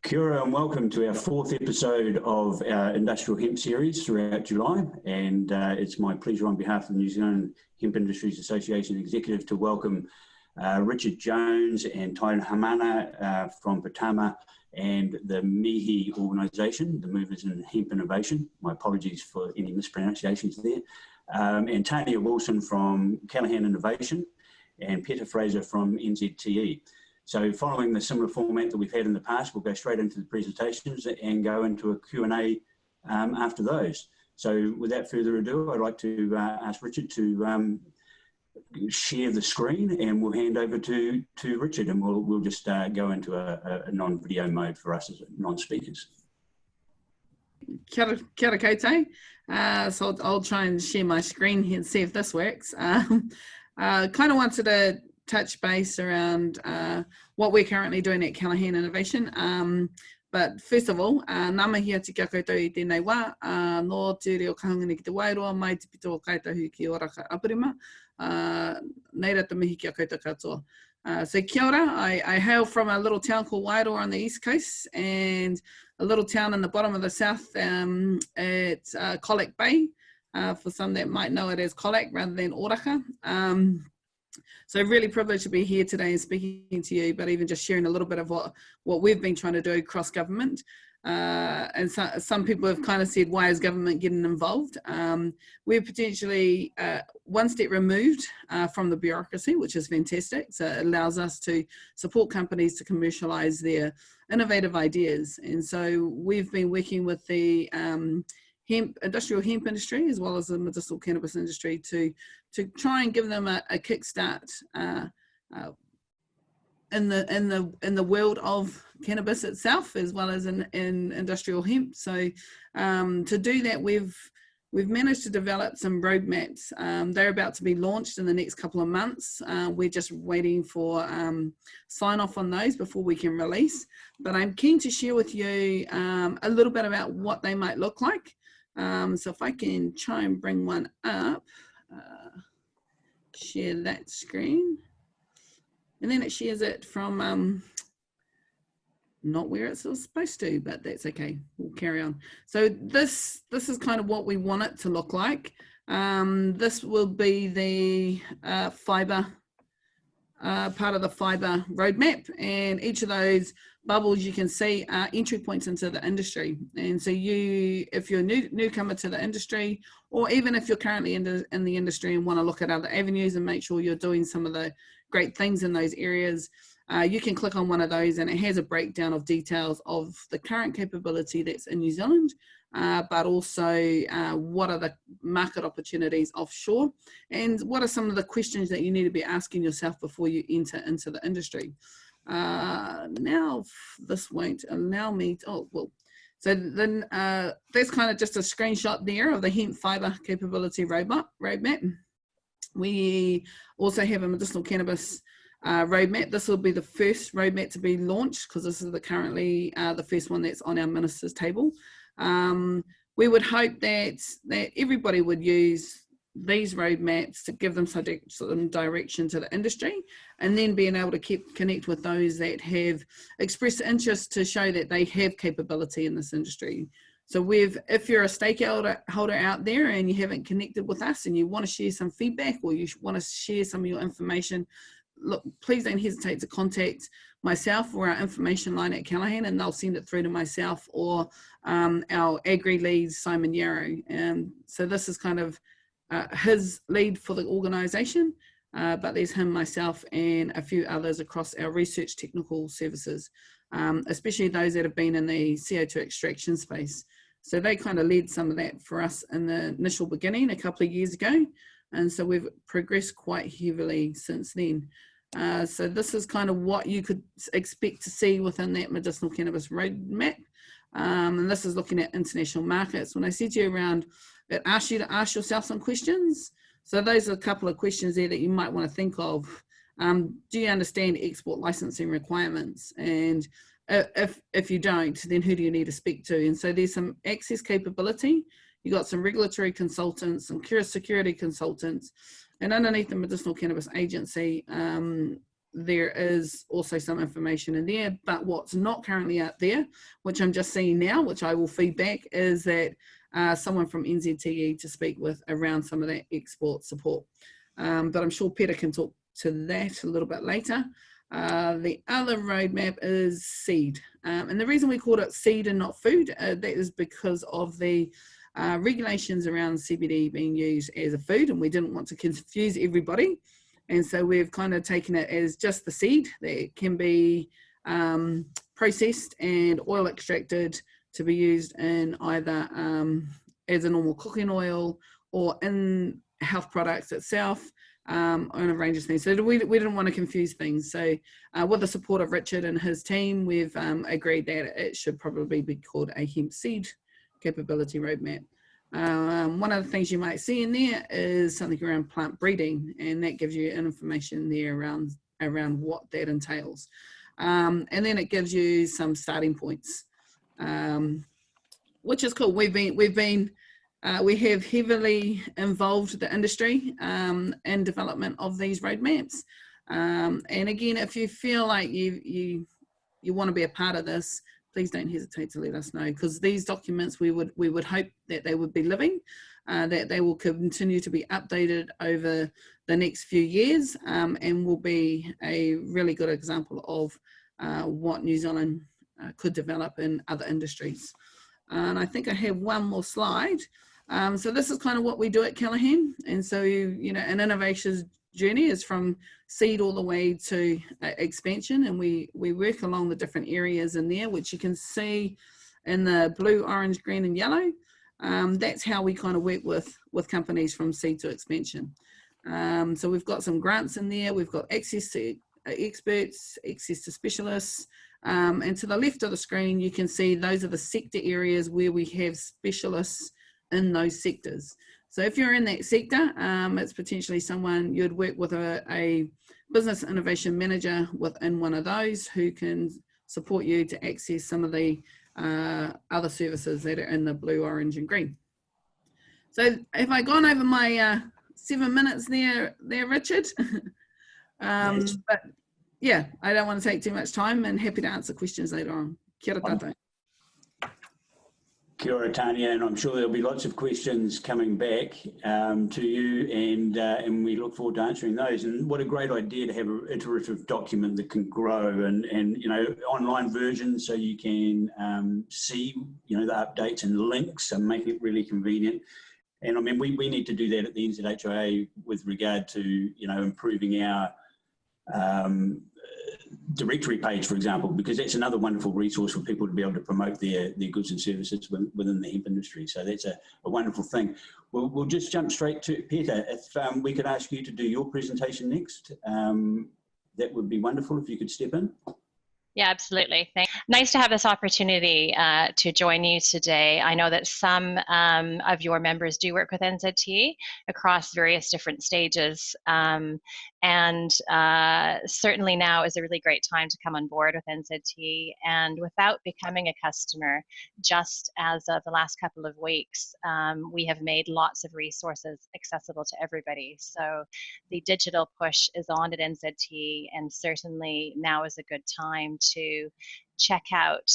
Kia ora and welcome to our fourth episode of our Industrial Hemp series throughout July, and it's my pleasure on behalf of the New Zealand Hemp Industries Association Executive to welcome Richard Jones and Tanya from Peta and the MIHI organisation, the Movers in Hemp Innovation. My apologies for any mispronunciations there. And Tanya Wilson from Callaghan Innovation and Peta Fraser from NZTE. So following the similar format that we've had in the past, we'll go straight into the presentations and go into a Q&A after those. So without further ado, I'd like to ask Richard to share the screen, and we'll hand over to Richard, and we'll just go into a non-video mode for us as non-speakers. Kia ora koutou. So I'll try and share my screen here and see if this works. Kind of wanted to touch base around what we're currently doing at Callaghan Innovation. But first of all, nā mihi atu kia koutou I tēnei wā, nō te reo kahangani ki te wairoa, mai te pito o kaitahu ki o raka apirima, neira te mihi kia koutou katoa. So kia ora, I hail from a little town called Wairoa on the east coast, and a little town in the bottom of the south at Callaghan Bay, for some that might know it as Callaghan rather than Oraka. So really privileged to be here today and speaking to you, but even just sharing a little bit of what we've been trying to do across government. And so, some people have kind of said, why is government getting involved? We're potentially one step removed from the bureaucracy, which is fantastic. So it allows us to support companies to commercialise their innovative ideas. And so we've been working with the industrial hemp industry as well as the medicinal cannabis industry to try and give them a kickstart in the world of cannabis itself, as well as in industrial hemp. So to do that, we've managed to develop some roadmaps. They're about to be launched in the next couple of months. We're just waiting for sign off on those before we can release. But I'm keen to share with you a little bit about what they might look like. So if I can try and bring one up, share that screen, and then it shares it from not where it's supposed to, but that's okay, we'll carry on. So this is kind of what we want it to look like. This will be the fiber part of the fiber roadmap, and each of those bubbles you can see are entry points into the industry. And so if you're a newcomer to the industry, or even if you're currently in the industry and want to look at other avenues and make sure you're doing some of the great things in those areas, you can click on one of those, and it has a breakdown of details of the current capability that's in New Zealand, but also what are the market opportunities offshore, and what are some of the questions that you need to be asking yourself before you enter into the industry. Now this won't allow me to, oh well, so then that's kind of just a screenshot there of the hemp fiber capability roadmap. We also have a medicinal cannabis roadmap. This will be the first roadmap to be launched, because this is currently the first one that's on our minister's table. We would hope that everybody would use these roadmaps to give them some direction to the industry, and then being able to connect with those that have expressed interest to show that they have capability in this industry. So if you're a stakeholder out there and you haven't connected with us and you want to share some feedback, or you want to share some of your information, look, please don't hesitate to contact myself or our information line at Callaghan, and they'll send it through to myself or our agri lead, Simon Yarrow. And so this is kind of his lead for the organisation, but there's him, myself, and a few others across our research technical services, especially those that have been in the CO2 extraction space. So they kind of led some of that for us in the initial beginning a couple of years ago, and so we've progressed quite heavily since then. So this is kind of what you could expect to see within that medicinal cannabis roadmap. And this is looking at international markets. When I said to you around, it asks you to ask yourself some questions. So those are a couple of questions there that you might want to think of. Do you understand export licensing requirements? And if you don't, then who do you need to speak to? And so there's some access capability. You've got some regulatory consultants, some security consultants, and underneath the Medicinal Cannabis Agency, there is also some information in there, but what's not currently out there, which I'm just seeing now, which I will feed back, is that someone from NZTE to speak with around some of that export support. But I'm sure Peta can talk to that a little bit later. The other roadmap is seed. And the reason we called it seed and not food, that is because of the regulations around CBD being used as a food, and we didn't want to confuse everybody. And so we've kind of taken it as just the seed that can be processed and oil extracted to be used in either as a normal cooking oil or in health products itself, on a range of things. So we didn't want to confuse things. So with the support of Richard and his team, we've agreed that it should probably be called a hemp seed capability roadmap. One of the things you might see in there is something around plant breeding, and that gives you information there around what that entails. And then it gives you some starting points, which is cool. We have heavily involved the industry in development of these roadmaps. And again, if you feel like you want to be a part of this, please don't hesitate to let us know, because these documents we would hope that they would be living, that they will continue to be updated over the next few years, and will be a really good example of what New Zealand could develop in other industries. And I think I have one more slide. So this is kind of what we do at Callaghan. And so, an innovation's journey is from seed all the way to expansion, and we work along the different areas in there, which you can see in the blue, orange, green and yellow. That's how we kind of work with companies from seed to expansion. So we've got some grants in there, we've got access to experts, access to specialists, and to the left of the screen you can see those are the sector areas where we have specialists in those sectors. So if you're in that sector, it's potentially someone you'd work with a business innovation manager within one of those who can support you to access some of the other services that are in the blue, orange and green. So have I gone over my 7 minutes there Richard? Yes. But yeah, I don't want to take too much time, and happy to answer questions later on. Kia ora tātou. Kia ora, Tanya, and I'm sure there'll be lots of questions coming back to you, and we look forward to answering those. And what a great idea to have an iterative document that can grow, and online versions so you can see the updates and links and make it really convenient. And I mean, we need to do that at the NZHIA with regard to improving our directory page, for example, because that's another wonderful resource for people to be able to promote their goods and services within the hemp industry. So that's a wonderful thing. We'll just jump straight to Peta. If we could ask you to do your presentation next, that would be wonderful if you could step in. Yeah, absolutely. Nice to have this opportunity to join you today. I know that some of your members do work with NZTE across various different stages, and certainly now is a really great time to come on board with NZTE. And without becoming a customer, just as of the last couple of weeks, we have made lots of resources accessible to everybody. So the digital push is on at NZTE, and certainly now is a good time to check out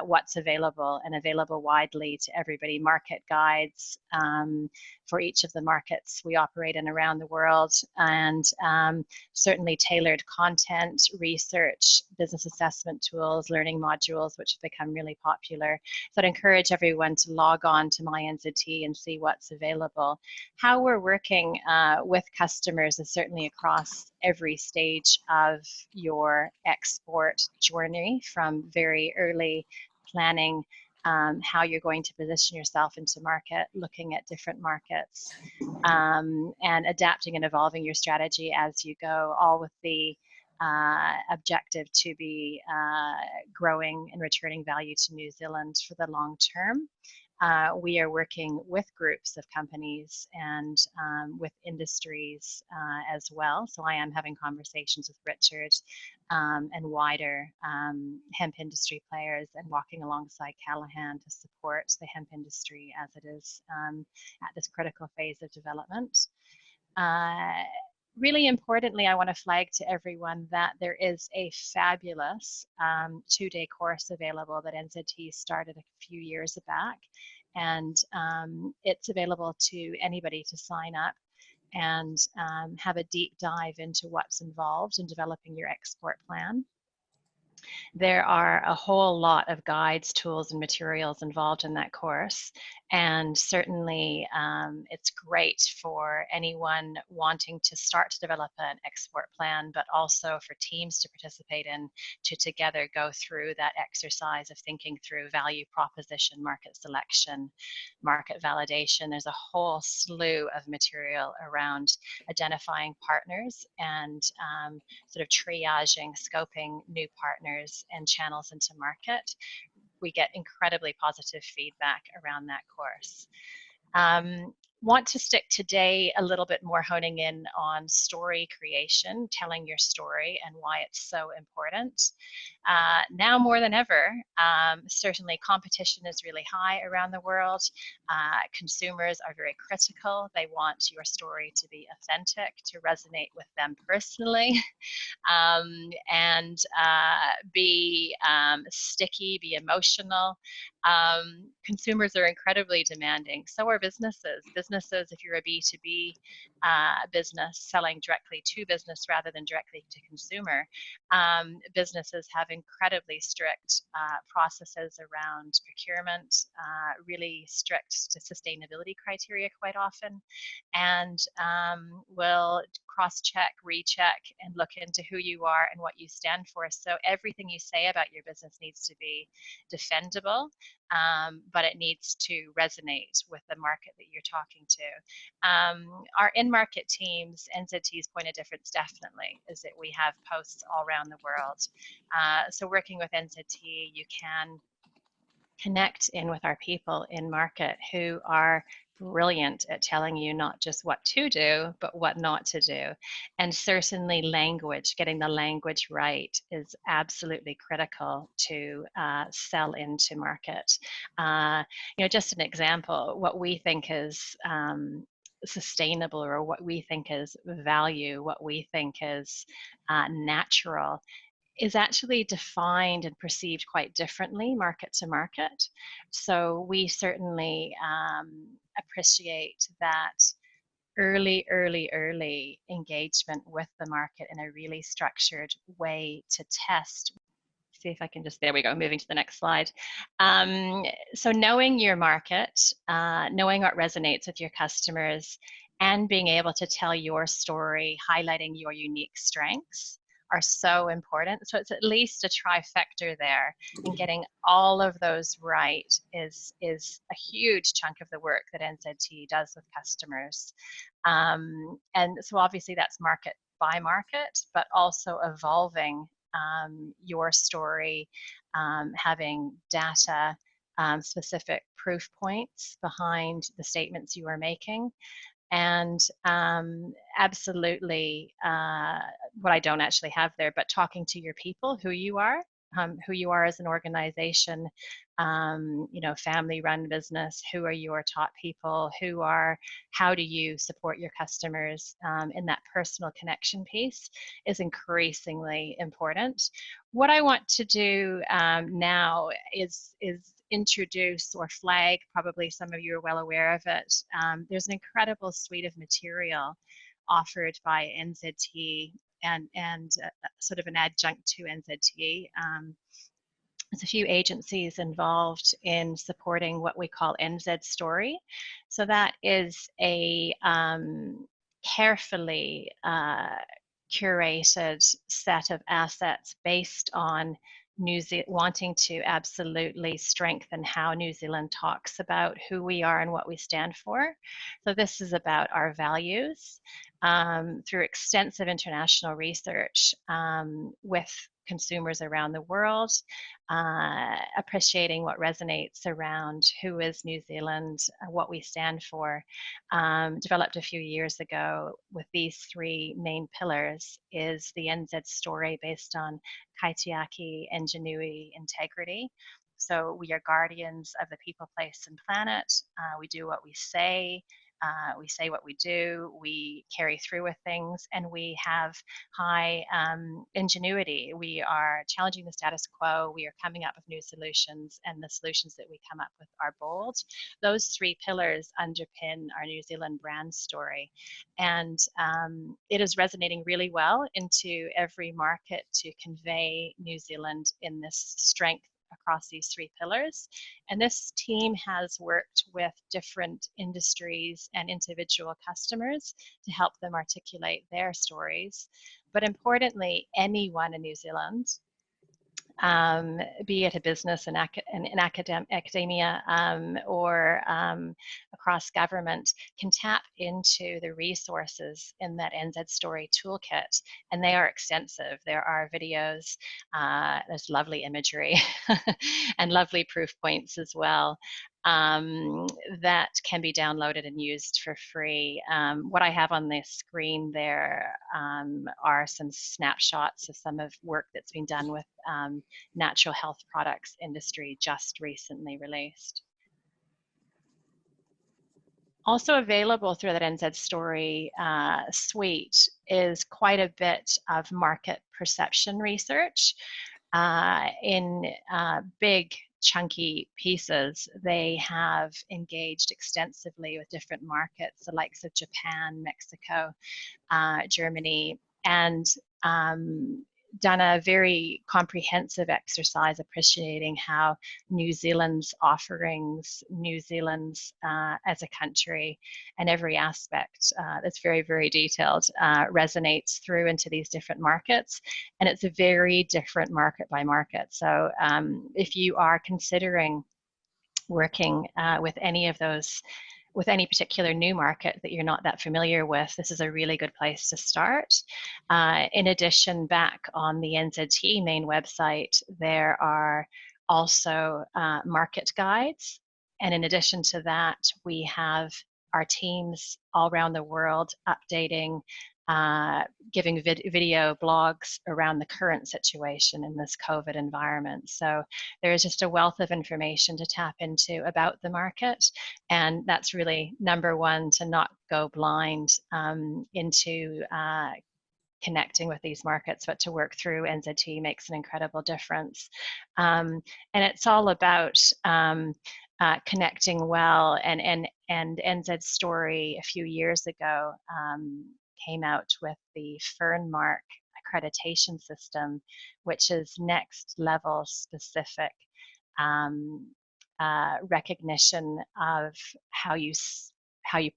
what's available and available widely to everybody. Market guides for each of the markets we operate in around the world, and certainly tailored content, research, business assessment tools, learning modules, which have become really popular. So I'd encourage everyone to log on to My NZTE and see what's available. How we're working with customers is certainly across every stage of your export journey, from very early planning how you're going to position yourself into market, looking at different markets, and adapting and evolving your strategy as you go, all with the objective to be growing and returning value to New Zealand for the long term. We are working with groups of companies and with industries as well. So I am having conversations with Richard and wider hemp industry players, and walking alongside Callaghan to support the hemp industry as it is at this critical phase of development. really importantly, I want to flag to everyone that there is a fabulous 2-day course available that NZTE started a few years back, and it's available to anybody to sign up and have a deep dive into what's involved in developing your export plan. There are a whole lot of guides, tools, and materials involved in that course, and certainly it's great for anyone wanting to start to develop an export plan, but also for teams to participate in, to together go through that exercise of thinking through value proposition, market selection, market validation. There's a whole slew of material around identifying partners and sort of triaging, scoping new partners and channels into market. We get incredibly positive feedback around that course. Want to stick today a little bit more honing in on story creation, telling your story and why it's so important. Now more than ever, certainly competition is really high around the world. Consumers are very critical. They want your story to be authentic, to resonate with them personally, and be sticky, be emotional. Consumers are incredibly demanding. So are businesses. Businesses, if you're a B2B business selling directly to business rather than directly to consumer, businesses have incredibly strict processes around procurement, really strict sustainability criteria quite often, and will cross-check, recheck, and look into who you are and what you stand for. So everything you say about your business needs to be defendable, but it needs to resonate with the market that you're talking to. Our in-market teams, NZTE's point of difference definitely is that we have posts all around the world. So working with NZTE, you can connect in with our people in market who are brilliant at telling you not just what to do, but what not to do. And certainly language, getting the language right is absolutely critical to sell into market. Just an example, what we think is sustainable, or what we think is value, what we think is natural, is actually defined and perceived quite differently market to market. So we certainly appreciate that early engagement with the market in a really structured way to test. See if I can just, there we go, moving to the next slide. So knowing your market, knowing what resonates with your customers, and being able to tell your story, highlighting your unique strengths, are so important. So it's at least a trifecta there, and getting all of those right is a huge chunk of the work that NZTE does with customers. And so obviously that's market by market, but also evolving your story, having data, specific proof points behind the statements you are making. And absolutely, what I don't actually have there, but talking to your people, who you are as an organization, family-run business, who are your top people, how do you support your customers, in that personal connection piece is increasingly important. What I want to do now is introduce or flag, probably some of you are well aware of it. There's an incredible suite of material offered by NZTE and sort of an adjunct to NZTE. There's a few agencies involved in supporting what we call NZ Story. So that is a carefully curated set of assets based on wanting to absolutely strengthen how New Zealand talks about who we are and what we stand for. So this is about our values through extensive international research with consumers around the world, appreciating what resonates around who is New Zealand, what we stand for, developed a few years ago with these three main pillars, is the NZ story based on kaitiaki, ingenuity, integrity. So we are guardians of the people, place, and planet. We do what we say. we say what we do, we carry through with things, and we have high ingenuity. We are challenging the status quo, we are coming up with new solutions, and the solutions that we come up with are bold. Those three pillars underpin our New Zealand brand story, and it is resonating really well into every market to convey New Zealand in this strength across these three pillars. And this team has worked with different industries and individual customers to help them articulate their stories. But importantly, anyone in New Zealand, be it a business in academia or across government, can tap into the resources in that NZ Story toolkit, and they are extensive. There are videos, there's lovely imagery and lovely proof points as well. That can be downloaded and used for free. What I have on the screen there are some snapshots of some of work that's been done with natural health products industry just recently released. Also available through that NZ Story suite is quite a bit of market perception research in big chunky pieces. They have engaged extensively with different markets, the likes of Japan, Mexico, Germany, and done a very comprehensive exercise appreciating how New Zealand's offerings, New Zealand's as a country, and every aspect that's very, very detailed resonates through into these different markets. And it's a very different market by market. So if you are considering working with any of those, with any particular new market that you're not that familiar with, this is a really good place to start. In addition, back on the NZTE main website, there are also market guides. And in addition to that, we have our teams all around the world updating, giving video blogs around the current situation in this COVID environment. So there is just a wealth of information to tap into about the market. And that's really number one, to not go blind into connecting with these markets, but to work through NZTE makes an incredible difference. And it's all about connecting well, and NZ Story a few years ago came out with the Fernmark accreditation system, which is next level specific recognition of how you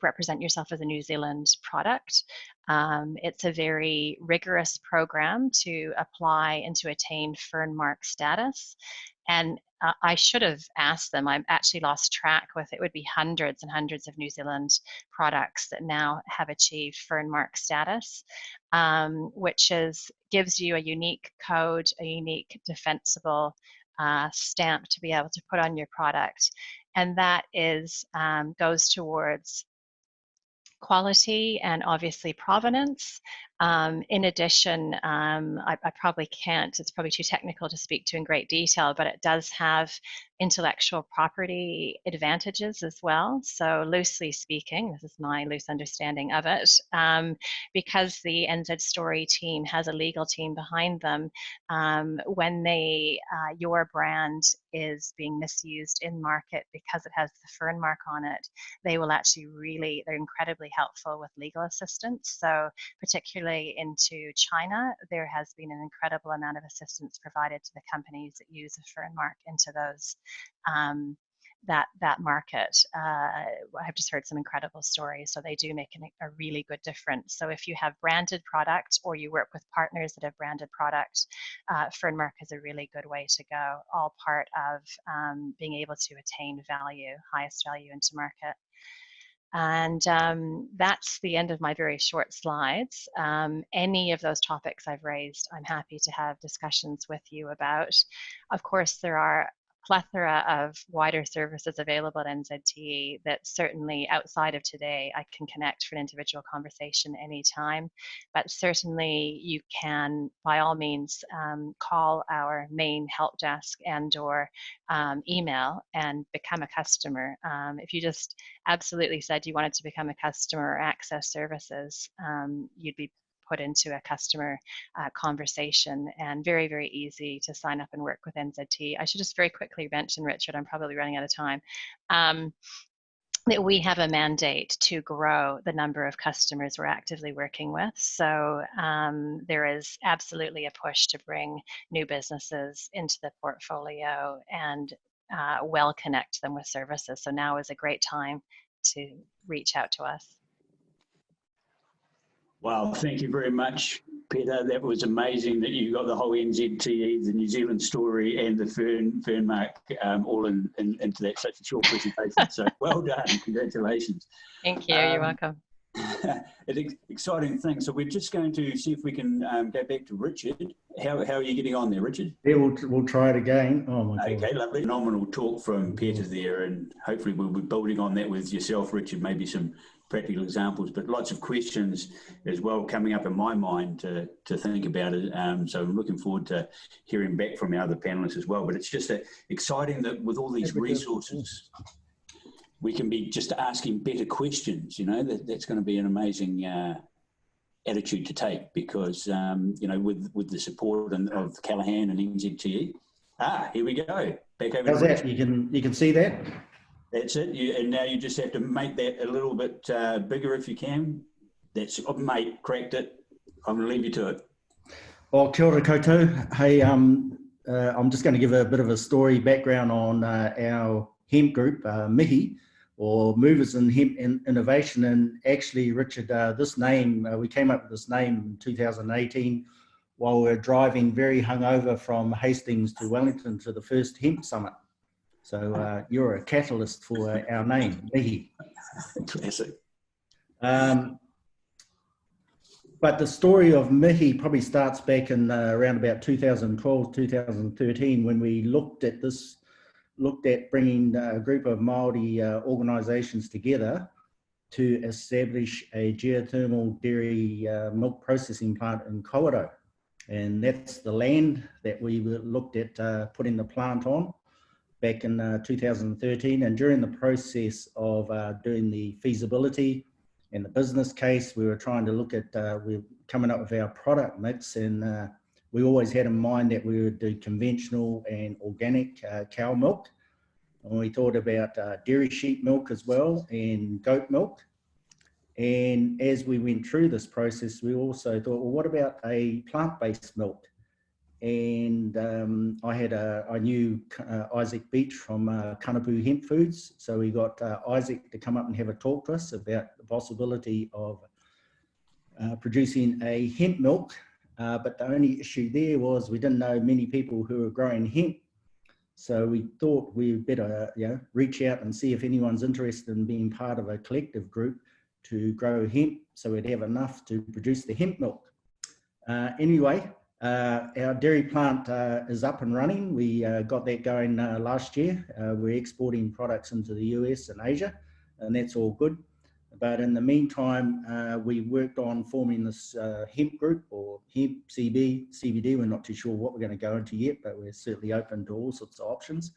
represent yourself as a New Zealand product. It's a very rigorous program to apply and to attain Fernmark status. And I should have asked them, I've actually lost track with it would be hundreds and hundreds of New Zealand products that now have achieved Fernmark status, which gives you a unique code, a unique defensible stamp to be able to put on your product. And that goes towards quality and obviously provenance. In addition, I probably can't, it's probably too technical to speak to in great detail, but it does have intellectual property advantages as well. So loosely speaking, this is my loose understanding of it, because the NZ Story team has a legal team behind them, when your brand is being misused in market because it has the Fernmark on it, they will actually they're incredibly helpful with legal assistance. So particularly into China, there has been an incredible amount of assistance provided to the companies that use a Fernmark into those that market. I've just heard some incredible stories, so they do make a really good difference. So if you have branded product or you work with partners that have branded product, Fernmark is a really good way to go, all part of being able to attain value, highest value into market. And that's the end of my very short slides. Any of those topics I've raised, I'm happy to have discussions with you about. Of course, there are plethora of wider services available at NZTE that certainly outside of today I can connect for an individual conversation anytime. But certainly you can, by all means, call our main help desk and or email and become a customer. If you just absolutely said you wanted to become a customer or access services, you'd be put into a customer conversation, and very, very easy to sign up and work with NZTE. I should just very quickly mention, Richard, I'm probably running out of time, that we have a mandate to grow the number of customers we're actively working with. So there is absolutely a push to bring new businesses into the portfolio and well connect them with services. So now is a great time to reach out to us. Wow, thank you very much, Peta. That was amazing that you got the whole NZTE, the New Zealand story, and the Fernmark all into that such a short presentation. So well done, congratulations. Thank you, you're welcome. It's an exciting thing. So we're just going to see if we can go back to Richard. How are you getting on there, Richard? Yeah, we'll try it again. Oh my God. Okay, lovely. Phenomenal talk from Peta there, and hopefully we'll be building on that with yourself, Richard, maybe some practical examples, but lots of questions as well coming up in my mind to think about it. So I'm looking forward to hearing back from our other panelists as well. But it's just exciting that with all these resources, we can be just asking better questions. You know, that's going to be an amazing attitude to take, because you know, with the support of Callaghan and NZTE. Here we go. Back over How's to that? You can see that? That's it. And now you just have to make that a little bit bigger if you can. That's, oh, mate, cracked it. I'm going to leave you to it. Well, kia ora koutou. Hey, I'm just going to give a bit of a story background on our hemp group, MIHI, or Movers in Hemp Innovation. And actually, Richard, this name, we came up with this name in 2018 while we were driving very hungover from Hastings to Wellington to the first hemp summit. So you're a catalyst for our name, MIHI. Classic. But the story of MIHI probably starts back in around about 2012, 2013, when we looked at bringing a group of Maori organisations together to establish a geothermal dairy milk processing plant in Kawerau. And that's the land that we looked at putting the plant on back in 2013. And during the process of doing the feasibility and the business case, we were trying to look at, we were coming up with our product mix, and we always had in mind that we would do conventional and organic cow milk. And we thought about dairy sheep milk as well, and goat milk. And as we went through this process, we also thought, well, what about a plant-based milk? And I knew Isaac Beach from Kanapu Hemp Foods, so we got Isaac to come up and have a talk to us about the possibility of producing a hemp milk. But the only issue there was we didn't know many people who were growing hemp, so we thought we'd better reach out and see if anyone's interested in being part of a collective group to grow hemp, so we'd have enough to produce the hemp milk. Anyway. Our dairy plant is up and running. We got that going last year. We're exporting products into the US and Asia, and that's all good. But in the meantime, we worked on forming this hemp group, or hemp CBD. We're not too sure what we're going to go into yet, but we're certainly open to all sorts of options.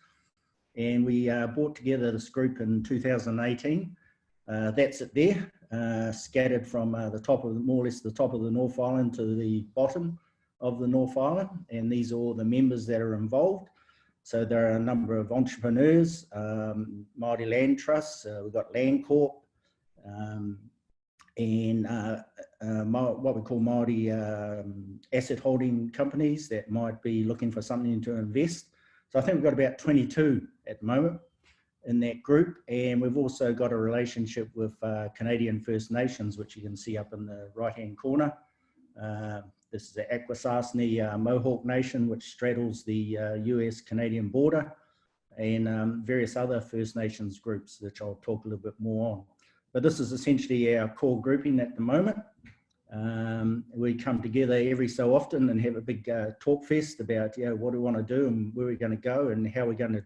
And we brought together this group in 2018. That's it there, scattered from the top of more or less the top of the North Island to the bottom of the North Island, and these are all the members that are involved. So there are a number of entrepreneurs, Maori Land Trusts, we've got Land Corp, and what we call Maori asset holding companies that might be looking for something to invest. So I think we've got about 22 at the moment in that group, and we've also got a relationship with Canadian First Nations, which you can see up in the right-hand corner. This is the Akwesasne Mohawk Nation, which straddles the US-Canadian border, and various other First Nations groups, which I'll talk a little bit more on. But this is essentially our core grouping at the moment. We come together every so often and have a big talk fest about what we want to do and where we're going to go and how we're going to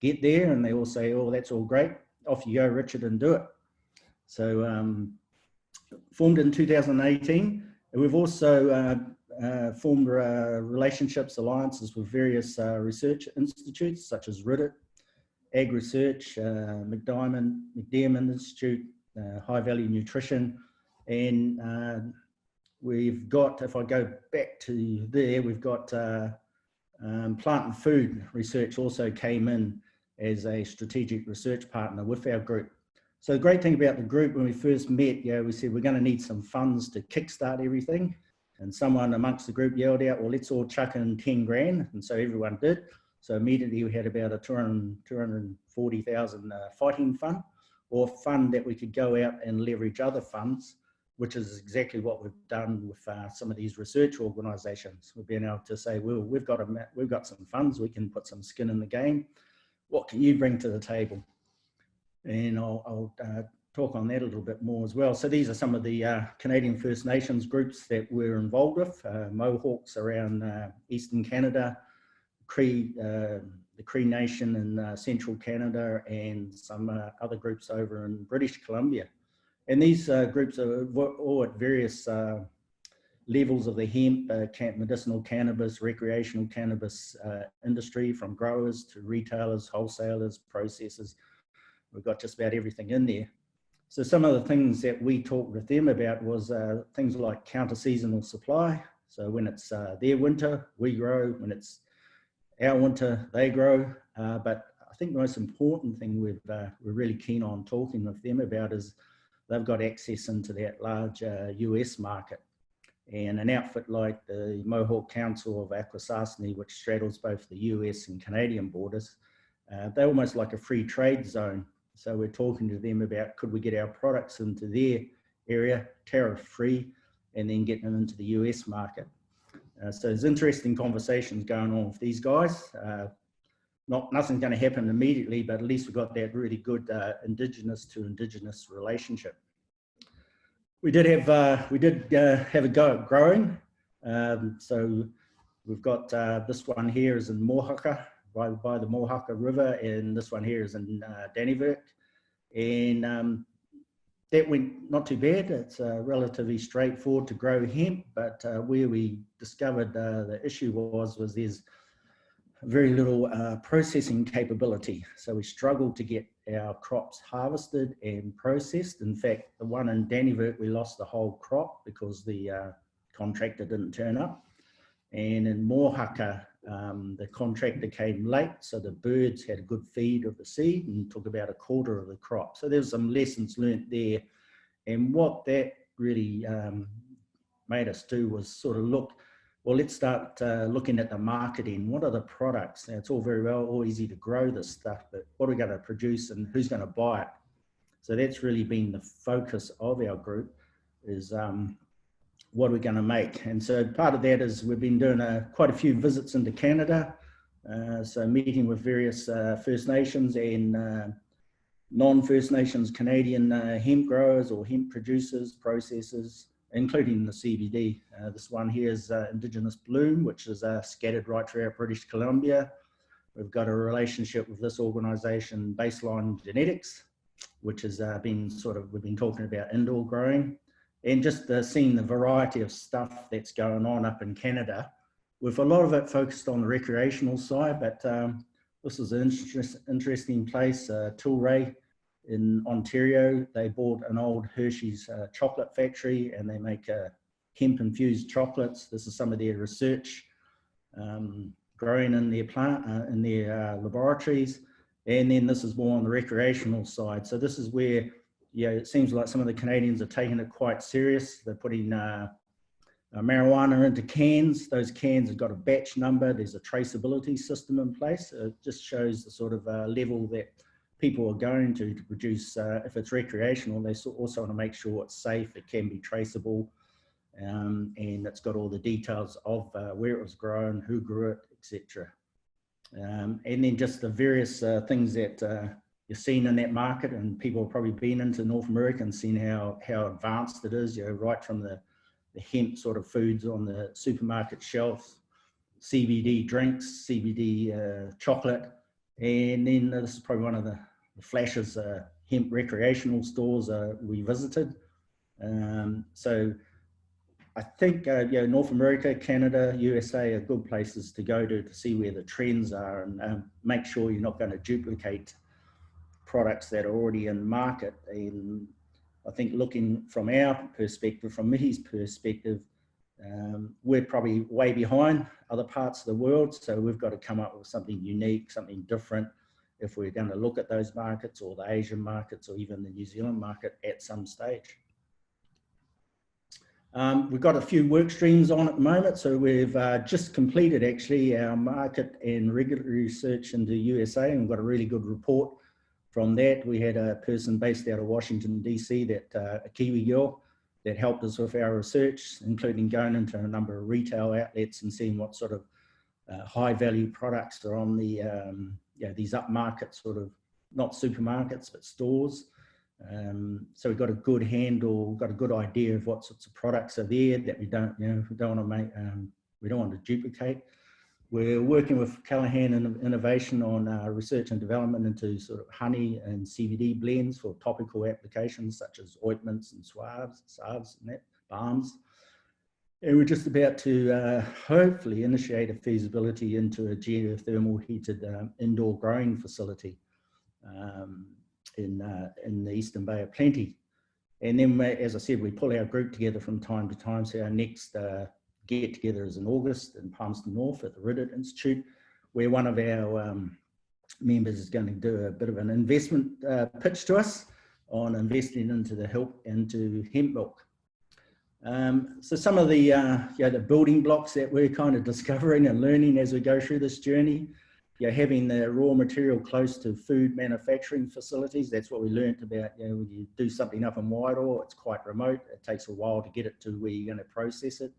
get there, and they all say, oh, that's all great, off you go, Richard, and do it. So formed in 2018. We've also formed relationships, alliances with various research institutes such as RIDIT, Ag Research, McDiarmid Institute, High Value Nutrition, and we've got, if I go back to there, we've got Plant and Food Research also came in as a strategic research partner with our group. So the great thing about the group, when we first met, we said we're going to need some funds to kickstart everything. And someone amongst the group yelled out, well, let's all chuck in 10 grand. And so everyone did. So immediately we had about a 240,000 fighting fund, or fund that we could go out and leverage other funds, which is exactly what we've done with some of these research organisations. We've been able to say, well, we've got some funds, we can put some skin in the game. What can you bring to the table? And I'll talk on that a little bit more as well. So these are some of the Canadian First Nations groups that we're involved with. Mohawks around Eastern Canada, the Cree Nation in Central Canada, and some other groups over in British Columbia. And these groups are all at various levels of the hemp, medicinal cannabis, recreational cannabis industry, from growers to retailers, wholesalers, processors. We've got just about everything in there. So some of the things that we talked with them about was things like counter-seasonal supply. So when it's their winter, we grow. When it's our winter, they grow. But I think the most important thing we're really keen on talking with them about is they've got access into that large US market. And an outfit like the Mohawk Council of Akwesasne, which straddles both the US and Canadian borders, they're almost like a free trade zone. So we're talking to them about, could we get our products into their area, tariff-free, and then get them into the US market. So there's interesting conversations going on with these guys. Nothing's going to happen immediately, but at least we've got that really good indigenous to indigenous relationship. We did have a go at growing. So we've got this one here is in Mohaka, by the Mohaka River, and this one here is in Dannevirke. And that went not too bad. It's relatively straightforward to grow hemp, but where we discovered the issue was there's very little processing capability. So we struggled to get our crops harvested and processed. In fact, the one in Dannevirke, we lost the whole crop because the contractor didn't turn up. And in Mohaka, the contractor came late, so the birds had a good feed of the seed and took about a quarter of the crop. So there's some lessons learnt there. And what that really made us do was sort of look, well, let's start looking at the marketing. What are the products? Now, it's all very well, all easy to grow this stuff, but what are we going to produce and who's going to buy it? So that's really been the focus of our group, is what we're going to make. And so part of that is we've been doing quite a few visits into Canada, so meeting with various First Nations and non-First Nations Canadian hemp growers or hemp producers, processors, including the CBD. This one here is Indigenous Bloom, which is scattered right throughout British Columbia. We've got a relationship with this organisation, Baseline Genetics, which has we've been talking about indoor growing. And just seeing the variety of stuff that's going on up in Canada, with a lot of it focused on the recreational side, but this is an interesting place, Tilray in Ontario. They bought an old Hershey's chocolate factory, and they make hemp-infused chocolates. This is some of their research growing in their plant, in their laboratories. And then this is more on the recreational side. So this is where, it seems like some of the Canadians are taking it quite serious. They're putting marijuana into cans. Those cans have got a batch number. There's a traceability system in place. It just shows the sort of level that people are going to produce. If it's recreational, they also want to make sure it's safe, it can be traceable, and it's got all the details of where it was grown, who grew it, etc. And then just the various things that you're seeing in that market, and people have probably been into North America and seen how advanced it is, right from the hemp sort of foods on the supermarket shelf, CBD drinks, CBD chocolate, And then this is probably one of the flashes, hemp recreational stores we visited. So I think North America, Canada, USA are good places to go to see where the trends are, and make sure you're not going to duplicate products that are already in market. And I think looking from our perspective, from MIHI's perspective, we're probably way behind other parts of the world. So we've got to come up with something unique, something different if we're going to look at those markets, or the Asian markets, or even the New Zealand market at some stage. We've got a few work streams on at the moment. So we've just completed actually our market and regulatory research into USA, and we've got a really good report from that. We had a person based out of Washington, DC, a Kiwi girl, that helped us with our research, including going into a number of retail outlets and seeing what sort of high value products are on the, these upmarket sort of, not supermarkets, but stores. So we've got a good handle, got a good idea of what sorts of products are there that we don't, we don't want to make, we don't want to duplicate. We're working with Callaghan and Innovation on research and development into sort of honey and CBD blends for topical applications such as ointments and salves and that, balms. And we're just about to hopefully initiate a feasibility into a geothermal heated indoor growing facility in the Eastern Bay of Plenty. And then, as I said, we pull our group together from time to time. So our next get together is in August in Palmerston North at the Riddett Institute, where one of our members is going to do a bit of an investment pitch to us on investing into hemp milk. So some of the the building blocks that we're kind of discovering and learning as we go through this journey, having the raw material close to food manufacturing facilities. That's what we learned about, when you do something up in Wairoa, it's quite remote. It takes a while to get it to where you're going to process it.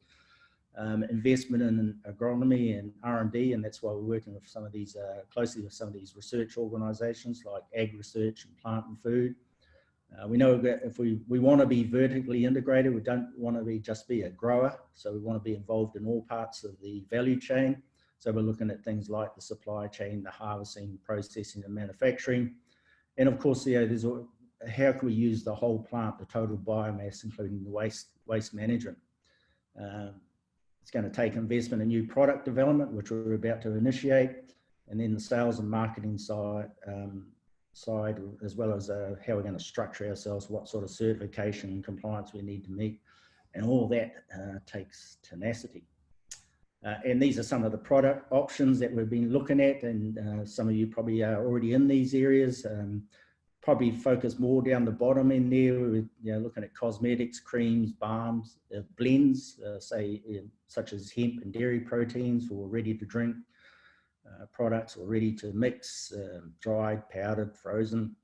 Investment in agronomy and R&D, and that's why we're working with some of these, closely with some of these research organisations like Ag Research and Plant and Food. We know that if we want to be vertically integrated, we don't want to just be a grower, so we want to be involved in all parts of the value chain. So we're looking at things like the supply chain, the harvesting, processing and manufacturing. And of course, there's how can we use the whole plant, the total biomass, including the waste management. It's going to take investment in new product development, which we're about to initiate, and then the sales and marketing side, as well as how we're going to structure ourselves, what sort of certification and compliance we need to meet, and all that takes tenacity. And these are some of the product options that we've been looking at, and some of you probably are already in these areas. Probably focus more down the bottom in there. We're looking at cosmetics, creams, balms, blends, such as hemp and dairy proteins, or ready to drink products, or ready to mix, dried, powdered, frozen.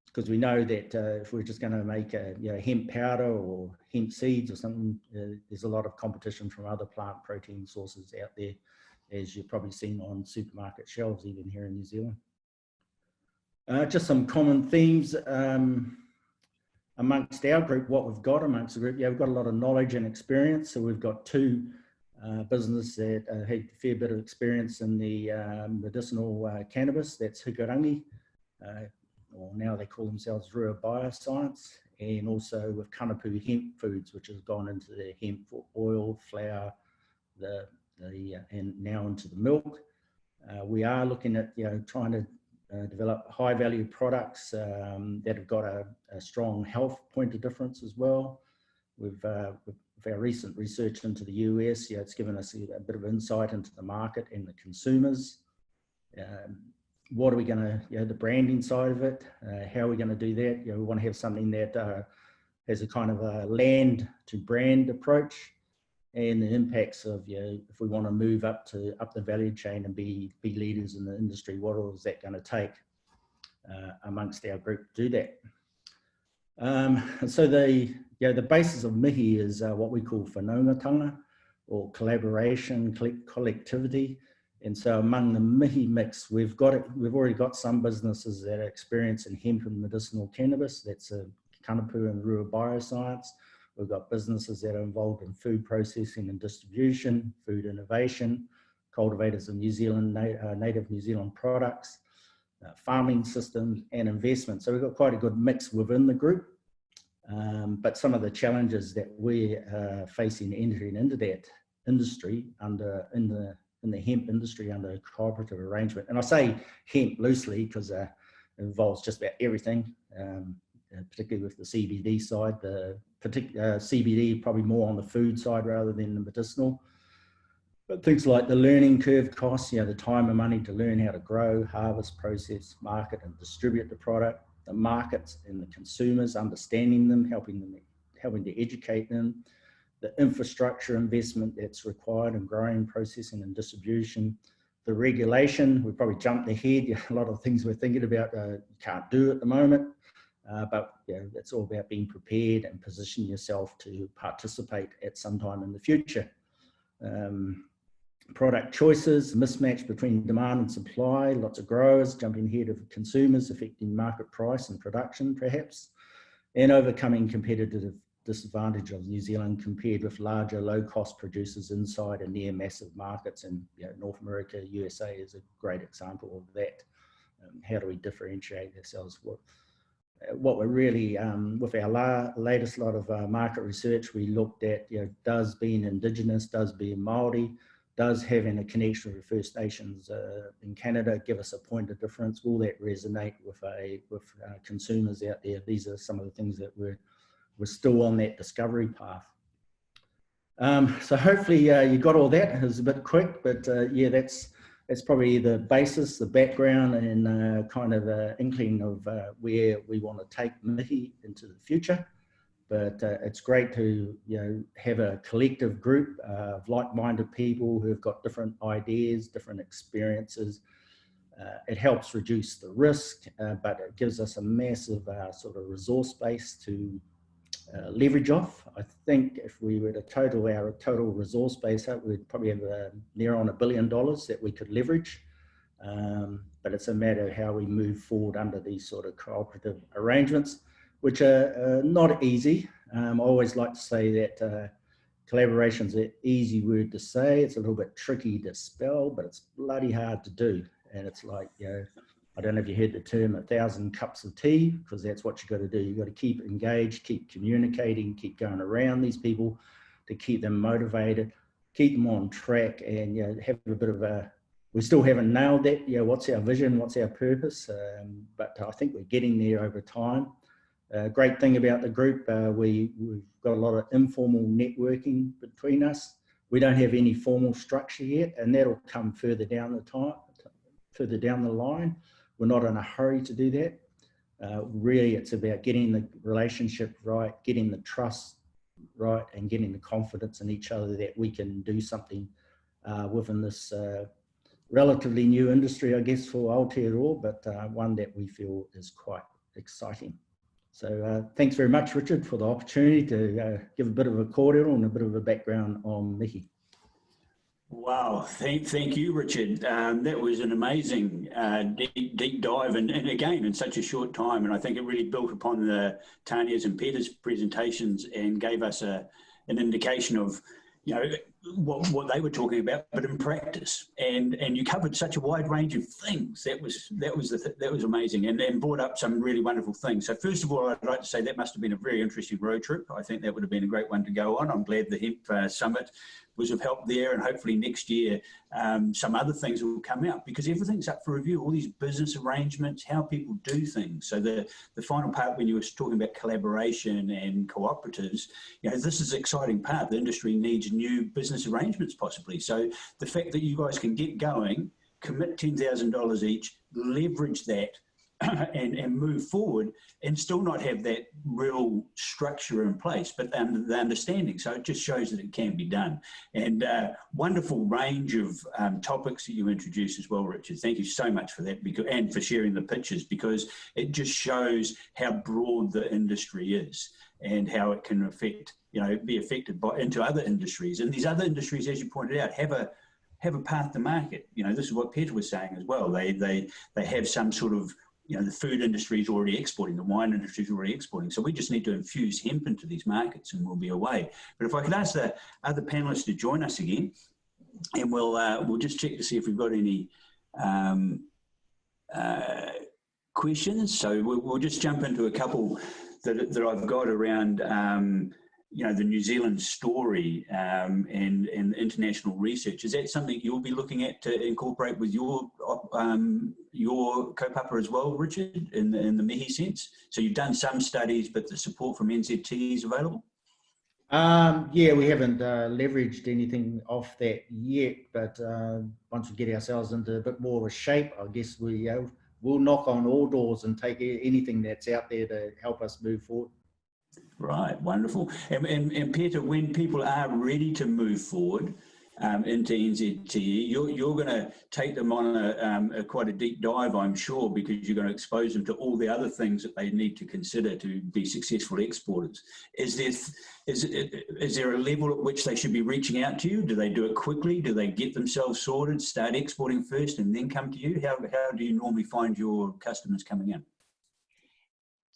Because we know that if we're just going to make a hemp powder or hemp seeds or something, there's a lot of competition from other plant protein sources out there, as you've probably seen on supermarket shelves, even here in New Zealand. Just some common themes amongst our group, what we've got amongst the group. We've got a lot of knowledge and experience. So we've got two businesses that had a fair bit of experience in the medicinal cannabis, that's Hikurangi, or now they call themselves Rua Bioscience, and also with Kanapu Hemp Foods, which has gone into the hemp oil, flour, and now into the milk. We are looking at trying to develop high value products that have got a strong health point of difference as well. With our recent research into the US, it's given us a bit of insight into the market and the consumers. What are we going to, the branding side of it, how are we going to do that? We want to have something that has a kind of a land to brand approach, and the impacts of, if we want to move up the value chain and be leaders in the industry, what all is that going to take amongst our group to do that? And so the basis of MIHI is what we call whanaungatanga, or collaboration, collectivity. And so among the MIHI mix, we've already got some businesses that are experienced in hemp and medicinal cannabis. That's Kanapu and Rua Bioscience. We've got businesses that are involved in food processing and distribution, food innovation. cultivators of New Zealand, native New Zealand products, farming systems and investment. So we've got quite a good mix within the group. But some of the challenges that we're facing entering into that industry in the hemp industry under a cooperative arrangement. And I say hemp loosely because it involves just about everything, particularly with the CBD side. The CBD probably more on the food side rather than the medicinal. But things like the learning curve costs, the time and money to learn how to grow, harvest, process, market and distribute the product, the markets and the consumers, understanding them, helping to educate them, the infrastructure investment that's required in growing, processing and distribution, the regulation. We probably jumped ahead. A lot of things we're thinking about you can't do at the moment, but it's all about being prepared and position yourself to participate at some time in the future. Product choices, mismatch between demand and supply, lots of growers jumping ahead of consumers, affecting market price and production perhaps, and overcoming competitive disadvantage of New Zealand compared with larger low-cost producers inside and near massive markets. And North America, USA is a great example of that. How do we differentiate ourselves? What we're really, with our latest lot of market research, we looked at, does being indigenous, does being Maori, does having a connection with First Nations in Canada give us a point of difference? Will that resonate with consumers out there? These are some of the things that we're still on that discovery path. So hopefully you got all that. It was a bit quick, but that's probably the basis, the background, and kind of an inkling of where we want to take MIHI into the future. But it's great to have a collective group of like-minded people who have got different ideas, different experiences. It helps reduce the risk, but it gives us a massive sort of resource base to leverage off. I think if we were to total our total resource base up, we'd probably have near on $1 billion that we could leverage. But it's a matter of how we move forward under these sort of cooperative arrangements, which are not easy. I always like to say that collaboration is an easy word to say. It's a little bit tricky to spell, but it's bloody hard to do. And it's like, I don't know if you heard the term 1,000 cups of tea, because that's what you've got to do. You've got to keep engaged, keep communicating, keep going around these people to keep them motivated, keep them on track, and have a bit of a, we still haven't nailed that, what's our vision, what's our purpose, but I think we're getting there over time. Great thing about the group, we've got a lot of informal networking between us. We don't have any formal structure yet, and that'll come further down the line. We're not in a hurry to do that. Really, it's about getting the relationship right, getting the trust right, and getting the confidence in each other that we can do something within this relatively new industry, I guess, for Aotearoa, but one that we feel is quite exciting. So thanks very much, Richard, for the opportunity to give a bit of a kōrero and a bit of a background on MIHI. Wow, thank you, Richard. That was an amazing deep dive, and again, in such a short time. And I think it really built upon the Tanya's and Peta's presentations and gave us an indication of, what they were talking about, but in practice. And you covered such a wide range of things. That was amazing, and brought up some really wonderful things. So first of all, I'd like to say that must have been a very interesting road trip. I think that would have been a great one to go on. I'm glad the Hemp Summit was of help there, and hopefully next year some other things will come out, because everything's up for review, all these business arrangements, how people do things. So the final part, when you were talking about collaboration and cooperatives, this is the exciting part. The industry needs new business arrangements possibly. So the fact that you guys can get going, commit $10,000 each, leverage that, and move forward, and still not have that real structure in place, but the understanding. So it just shows that it can be done. And wonderful range of topics that you introduced as well, Richard. Thank you so much for that, and for sharing the pictures, because it just shows how broad the industry is and how it can affect, be affected into other industries. And these other industries, as you pointed out, have a path to market. This is what Peta was saying as well. They have some sort of, the food industry is already exporting, the wine industry is already exporting. So we just need to infuse hemp into these markets and we'll be away. But if I could ask the other panelists to join us again, and we'll just check to see if we've got any questions. So we'll just jump into a couple that I've got around, you know, the New Zealand story and international research. Is that something you'll be looking at to incorporate with your kaupapa as well, Richard, in the MIHI sense? So you've done some studies, but the support from NZTE is available? Yeah, we haven't leveraged anything off that yet, but once we get ourselves into a bit more of a shape, I guess we'll knock on all doors and take anything that's out there to help us move forward. Right, wonderful. And Peta, when people are ready to move forward into NZTE, you're going to take them on a quite a deep dive, I'm sure, because you're going to expose them to all the other things that they need to consider to be successful exporters. Is there a level at which they should be reaching out to you? Do they do it quickly? Do they get themselves sorted, start exporting first, and then come to you? How do you normally find your customers coming in?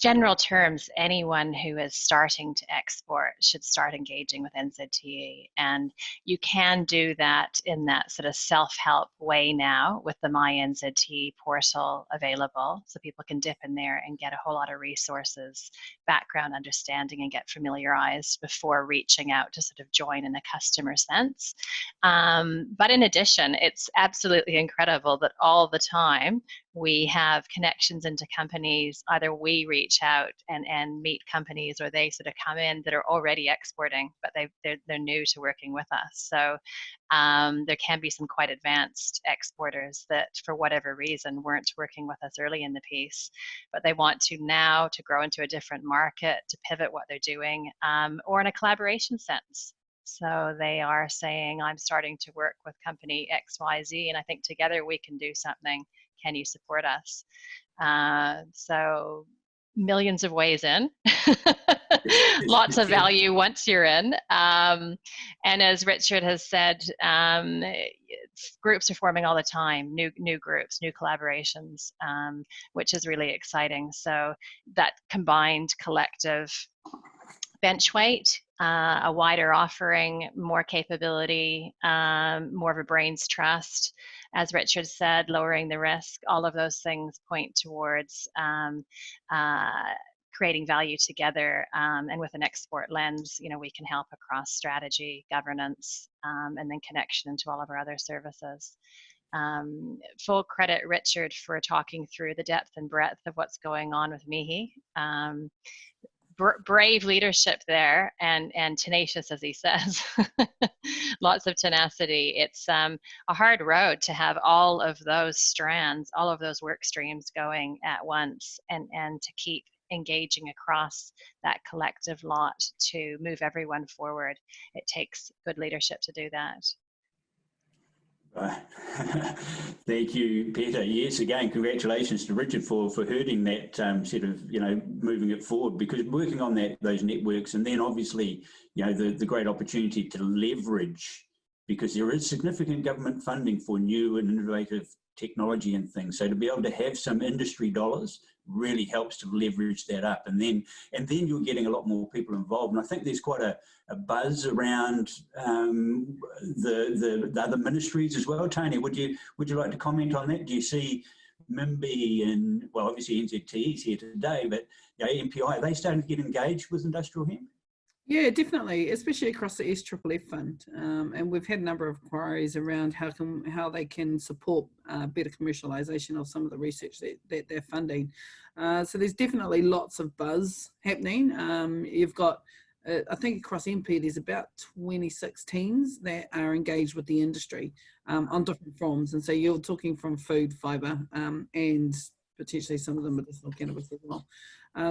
General terms, anyone who is starting to export should start engaging with NZTE, and you can do that in that sort of self-help way now with the My NZTE portal available, so people can dip in there and get a whole lot of resources, background understanding, and get familiarized before reaching out to sort of join in a customer sense. But in addition, it's absolutely incredible that all the time we have connections into companies. Either we reach out and meet companies, or they sort of come in that are already exporting, but they're new to working with us. So there can be some quite advanced exporters that for whatever reason weren't working with us early in the piece, but they want to now to grow into a different market, to pivot what they're doing, or in a collaboration sense. So they are saying, I'm starting to work with company XYZ, and I think together we can do something. Can you support us? So millions of ways in, lots of value once you're in. And as Richard has said, groups are forming all the time, new groups, new collaborations, which is really exciting. So that combined collective bench weight, a wider offering, more capability, more of a brain's trust, as Richard said, lowering the risk, all of those things point towards creating value together, and with an export lens, you know, we can help across strategy, governance, and then connection into all of our other services. Full credit, Richard, for talking through the depth and breadth of what's going on with MIHI. Brave leadership there, and tenacious, as he says. Lots of tenacity. It's a hard road to have all of those strands, all of those work streams going at once, and to keep engaging across that collective lot to move everyone forward. It takes good leadership to do that. Thank you, Peta. Yes, again, congratulations to Richard for herding that sort of, you know, moving it forward, because working on those networks, and then obviously, you know, the great opportunity to leverage, because there is significant government funding for new and innovative technology and things. So to be able to have some industry dollars really helps to leverage that up, and then you're getting a lot more people involved. And I think there's quite a buzz around the other ministries as well. Tanya, would you like to comment on that? Do you see MIMBI and, well, obviously NZTE is here today, but, you know, MPI, are they starting to get engaged with industrial hemp? Yeah, definitely, especially across the SFFF fund, and we've had a number of inquiries around how they can support better commercialisation of some of the research that they're funding. So there's definitely lots of buzz happening. You've got, I think across MP, there's about 26 teams that are engaged with the industry on different forms, and so you're talking from food, fibre, and potentially some of the medicinal cannabis as well.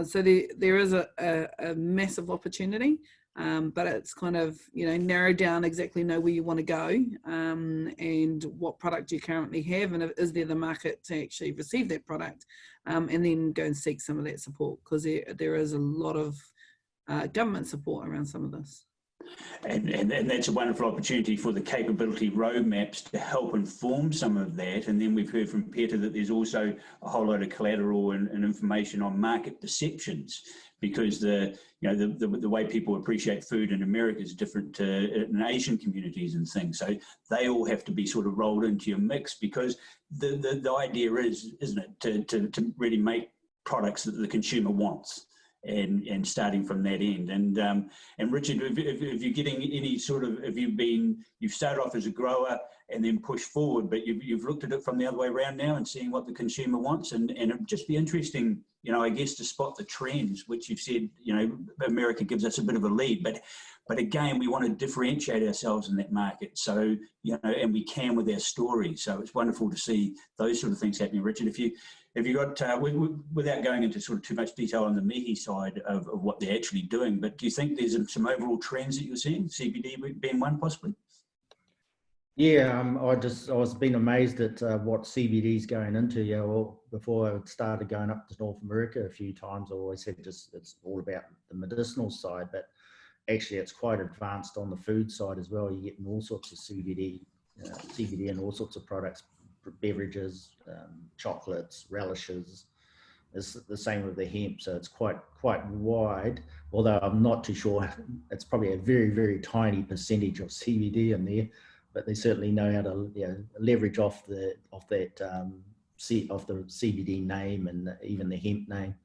So there is a massive opportunity, but it's kind of, you know, narrow down exactly know where you want to go, and what product you currently have, and is there the market to actually receive that product, and then go and seek some of that support, because there is a lot of government support around some of this. And that's a wonderful opportunity for the capability roadmaps to help inform some of that. And then we've heard from Peta that there's also a whole lot of collateral and information on market perceptions, because the way people appreciate food in America is different to in Asian communities and things. So they all have to be sort of rolled into your mix, because the idea is, isn't it, to really make products that the consumer wants, and starting from that end. And Richard, if you're getting any sort of, you've started off as a grower and then pushed forward, but you've looked at it from the other way around now and seeing what the consumer wants, and it'd just be interesting, I guess, to spot the trends, which you've said, America gives us a bit of a lead, but again, we want to differentiate ourselves in that market. So, and we can with our story. So it's wonderful to see those sort of things happening. Richard, if you got, without going into sort of too much detail on the MIHI side of what they're actually doing, but do you think there's some overall trends that you're seeing, CBD being one possibly? Yeah, I was being amazed at what CBD is going into. Well, before I started going up to North America a few times, I always said it's all about the medicinal side, but actually it's quite advanced on the food side as well. You're getting all sorts of CBD and all sorts of products, beverages, chocolates, relishes. It's the same with the hemp, so it's quite wide, although I'm not too sure. It's probably a very, very tiny percentage of CBD in there, but they certainly know how to leverage off the CBD name and even the hemp name.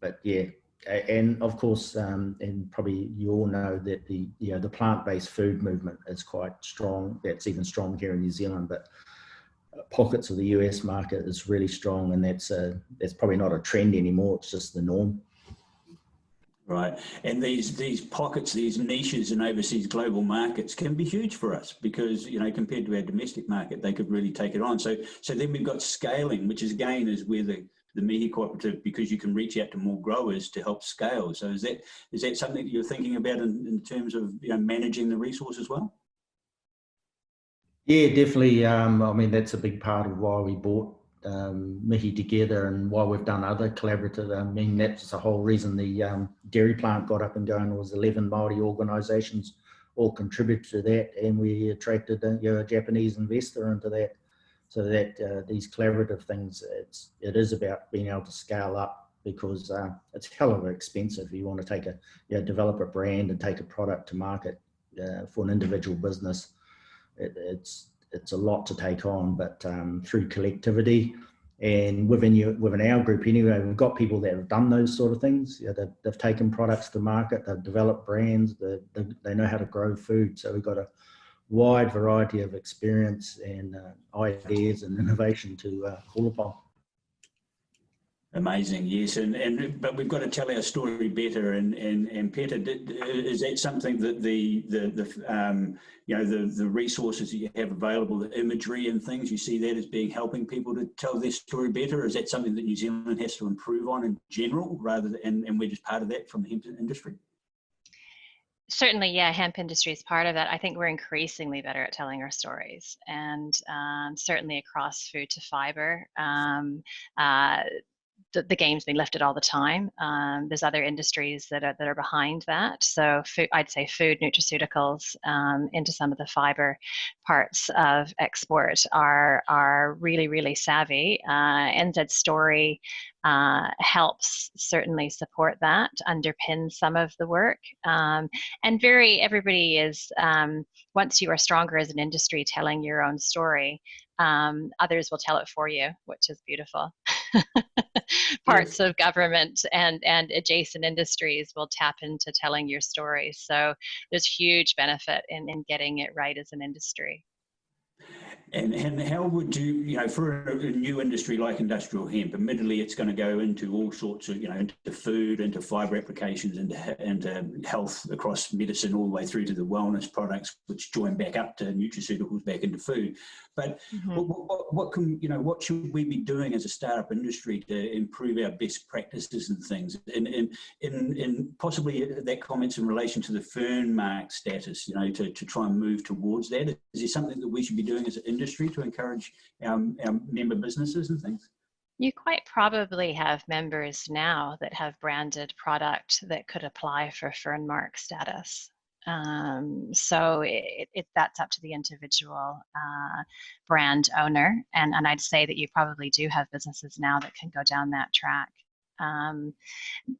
But yeah, and of course, and probably you all know that the plant-based food movement is quite strong. That's even strong here in New Zealand, but pockets of the US market is really strong, and that's probably not a trend anymore. It's just the norm. Right, and these pockets, these niches in overseas global markets can be huge for us, because compared to our domestic market, they could really take it on. So then we've got scaling, which is again is where the MIHI cooperative, because you can reach out to more growers to help scale. So is that something that you're thinking about in terms of managing the resource as well? Yeah, definitely. I mean, that's a big part of why we bought MIHI together, and why we've done other collaborative. I mean, that's the whole reason the dairy plant got up and going, was 11 Maori organisations all contributed to that, and we attracted a Japanese investor into that. So that these collaborative things, it is about being able to scale up, because it's hell of expensive. You want to take develop a brand and take a product to market for an individual business. It's a lot to take on, but through collectivity and within our group anyway, we've got people that have done those sort of things. They've taken products to market, they've developed brands, they know how to grow food. So we've got a wide variety of experience and ideas and innovation to call upon. Amazing, yes, but we've got to tell our story better. And Peta, is that something that the resources that you have available, the imagery and things, you see that as being helping people to tell their story better? Or is that something that New Zealand has to improve on in general, rather than, and we're just part of that from the hemp industry? Certainly, yeah, hemp industry is part of that. I think we're increasingly better at telling our stories, and certainly across food to fiber. The game's been lifted all the time. There's other industries that are behind that. So I'd say food, nutraceuticals, into some of the fiber parts of export are really, really savvy. NZ Story helps certainly support that, underpin some of the work. And everybody is, once you are stronger as an industry telling your own story, others will tell it for you, which is beautiful. Parts of government and adjacent industries will tap into telling your story. So there's huge benefit in getting it right as an industry. And how would you, for a new industry like industrial hemp, admittedly it's going to go into all sorts of, into food, into fibre applications, into health, across medicine, all the way through to the wellness products, which join back up to nutraceuticals, back into food. But what should we be doing as a startup industry to improve our best practices and things? And possibly that comments in relation to the fern mark status, to try and move towards that. Is there something that we should be doing as an industry to encourage our member businesses and things? You quite probably have members now that have branded product that could apply for fern mark status. So that's up to the individual brand owner. And I'd say that you probably do have businesses now that can go down that track.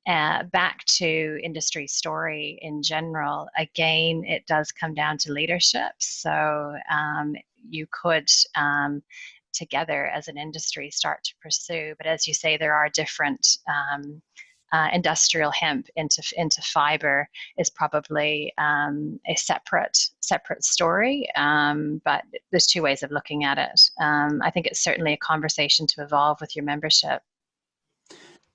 back to industry story in general, again, it does come down to leadership. So you could together as an industry start to pursue, but as you say, there are different industrial hemp into fiber is probably a separate story, but there's two ways of looking at it. I think it's certainly a conversation to evolve with your membership.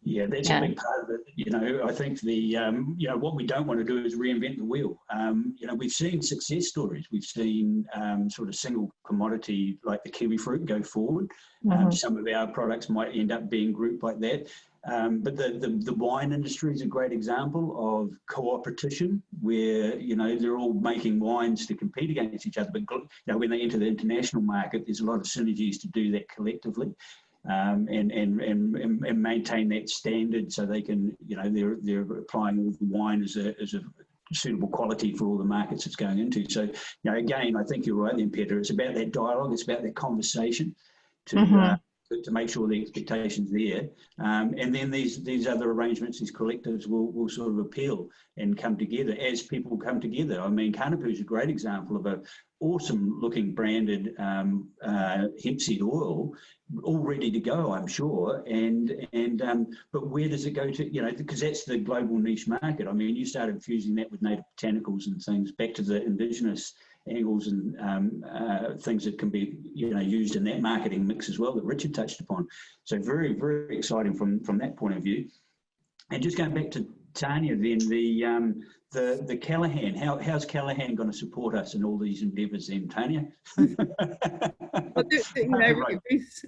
Yeah, that's a big part of it. You know, I think the, you know, what we don't want to do is reinvent the wheel. You know, we've seen success stories. We've seen sort of single commodity like the kiwi fruit go forward. Some of our products might end up being grouped like that. But the wine industry is a great example of cooperation where, you know, they're all making wines to compete against each other. But, you know, when they enter the international market, there's a lot of synergies to do that collectively. And maintain that standard so they can, you know, they're applying all the wine as a suitable quality for all the markets it's going into. So, you know, again, I think you're right then, Peta. It's about that dialogue. It's about that conversation to make sure the expectation's there. And then these other arrangements, these collectives will sort of appeal and come together as people come together. I mean, Kanapu is a great example of an awesome looking branded hemp seed oil, all ready to go, I'm sure. But where does it go to, you know, because that's the global niche market. I mean, you started fusing that with native botanicals and things back to the indigenous angles and things that can be, you know, used in that marketing mix as well that Richard touched upon. So very, very exciting from that point of view. And just going back to Tanya, then the Callaghan, how's Callaghan going to support us in all these endeavours then, Tanya? Well, you know,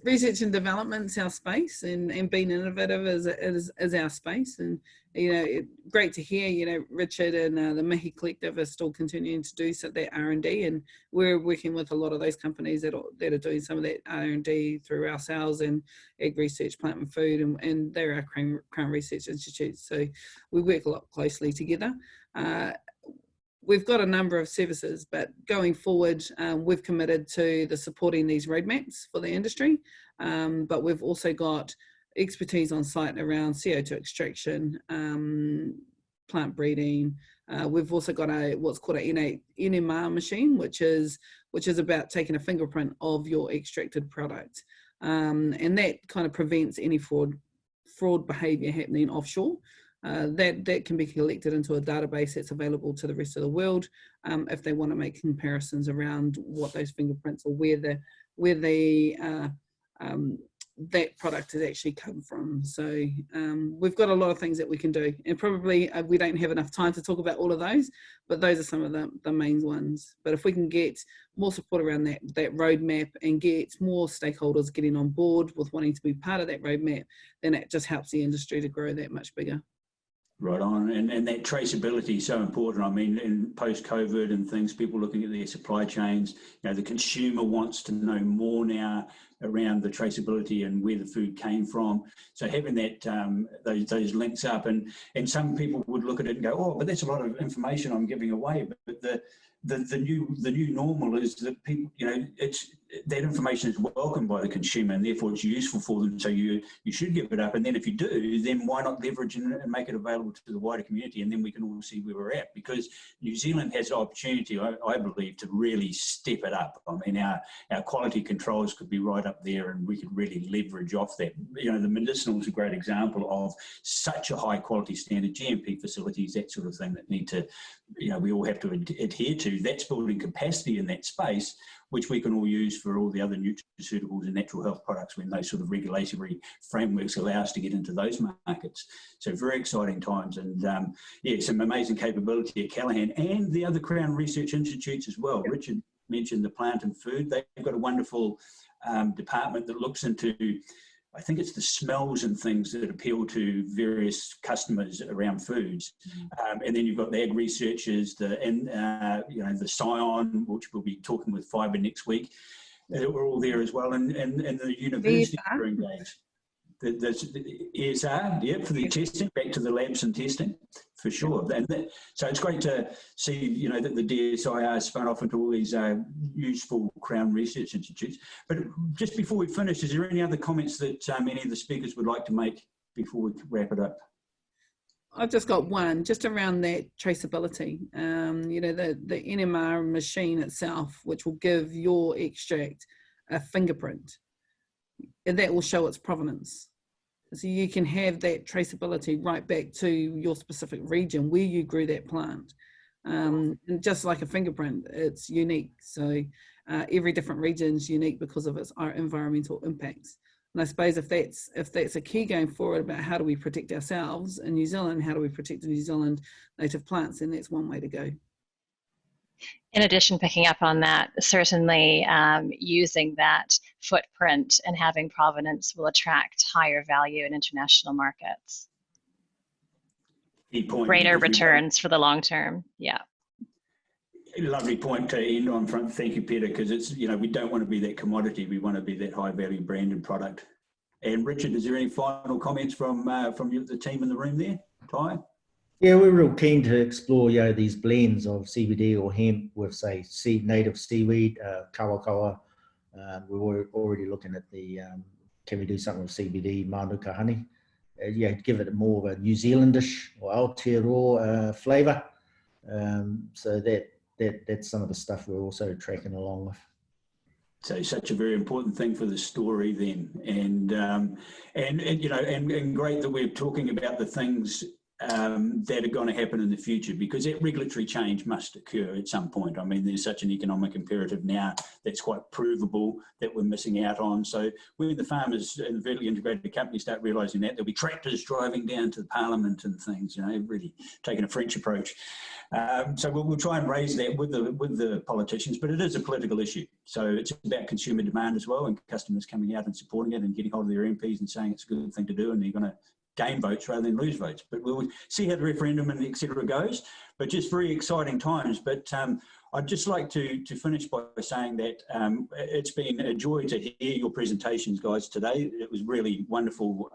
research and development's our space, and being innovative is our space. And, you know, great to hear, you know, Richard and the MIHI collective are still continuing to do that R&D, and we're working with a lot of those companies that are doing some of that R&D through ourselves and Ag Research, Plant and Food, and they're our Crown Research Institutes. So we work a lot closely together. We've got a number of services, but going forward, we've committed to supporting these roadmaps for the industry, but we've also got expertise on site around CO2 extraction, plant breeding. We've also got what's called an NMR machine, which is about taking a fingerprint of your extracted product, and that kind of prevents any fraud behaviour happening offshore. That can be collected into a database that's available to the rest of the world if they want to make comparisons around what those fingerprints or where that product has actually come from. So we've got a lot of things that we can do, and probably we don't have enough time to talk about all of those, but those are some of the main ones. But if we can get more support around that roadmap and get more stakeholders getting on board with wanting to be part of that roadmap, then it just helps the industry to grow that much bigger. Right on, and that traceability is so important. I mean, in post-COVID and things, people looking at their supply chains, you know, the consumer wants to know more now around the traceability and where the food came from. So having that those links up, and some people would look at it and go, oh, but that's a lot of information I'm giving away. But the new normal is that people, you know, that information is welcomed by the consumer, and therefore it's useful for them. So you should give it up, and then if you do, then why not leverage and make it available to the wider community, and then we can all see where we're at. Because New Zealand has the opportunity, I believe, to really step it up. I mean, our quality controls could be right up there, and we could really leverage off that. You know, the medicinal is a great example of such a high quality standard, GMP facilities, that sort of thing that need to, you know, we all have to adhere to. That's building capacity in that space, which we can all use for all the other nutraceuticals and natural health products when those sort of regulatory frameworks allow us to get into those markets. So very exciting times, and yeah, some amazing capability at Callaghan and the other Crown Research Institutes as well. Richard mentioned the Plant and Food. They've got a wonderful department that looks into, I think it's the smells and things that appeal to various customers around foods. And then you've got the ag researchers, you know, the Scion, which we'll be talking with Fibre next week. We're all there as well, and the university are engaged. The ESR, yeah, for the testing, back to the labs and testing, for sure. So it's great to see, you know, that the DSIR spun off into all these useful Crown Research Institutes. But just before we finish, is there any other comments that any of the speakers would like to make before we wrap it up? I've just got one, just around that traceability. You know, the NMR machine itself, which will give your extract a fingerprint, and that will show its provenance. So you can have that traceability right back to your specific region where you grew that plant. And just like a fingerprint, it's unique. So every different region is unique because of its environmental impacts. And I suppose if that's a key going forward about how do we protect ourselves in New Zealand, how do we protect the New Zealand native plants, then that's one way to go. In addition, picking up on that, certainly using that footprint and having provenance will attract higher value in international markets. Key point, greater returns for the long term. Yeah. Lovely point to end on. Thank you, Peta, because it's, you know, we don't want to be that commodity. We want to be that high value branded product. And Richard, is there any final comments from you, the team in the room there? Ty? Yeah, we're real keen to explore, you know, these blends of CBD or hemp with, say, native seaweed, kawakawa. We're already looking at the, can we do something with CBD, manuka honey? Yeah, give it more of a New Zealandish or Aotearoa flavour. So that's some of the stuff we're also tracking along with. So such a very important thing for the story then, and you know, and great that we're talking about the things that are going to happen in the future, because that regulatory change must occur at some point. I mean, there's such an economic imperative now that's quite provable that we're missing out on. So when the farmers and the vertically integrated companies start realising that, there'll be tractors driving down to the Parliament and things, you know, really taking a French approach. So we'll try and raise that with the politicians, but it is a political issue. So it's about consumer demand as well, and customers coming out and supporting it and getting hold of their MPs and saying it's a good thing to do and they're going to gain votes rather than lose votes. But we'll see how the referendum and et cetera goes, but just very exciting times. But I'd just like to finish by saying that it's been a joy to hear your presentations, guys, today. It was really wonderful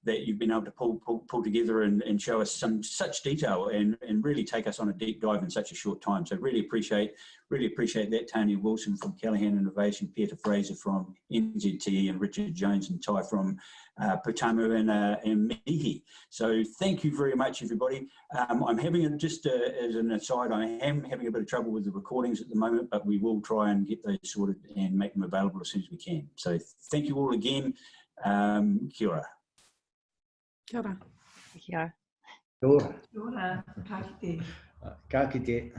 that you've been able to pull together and show us such detail and really take us on a deep dive in such a short time. So really appreciate that. Tanya Wilson from Callaghan Innovation, Peta Fraser from NZTE, and Richard Jones and Ty from Peta and MIHI. So thank you very much, everybody. I'm having, just as an aside, I am having a bit of trouble with the recordings at the moment, but we will try and get those sorted and make them available as soon as we can. So thank you all again. Kia ora. Kia ora. Kia ora. Kia ora. Kia ora. Ka kite. Ka kite.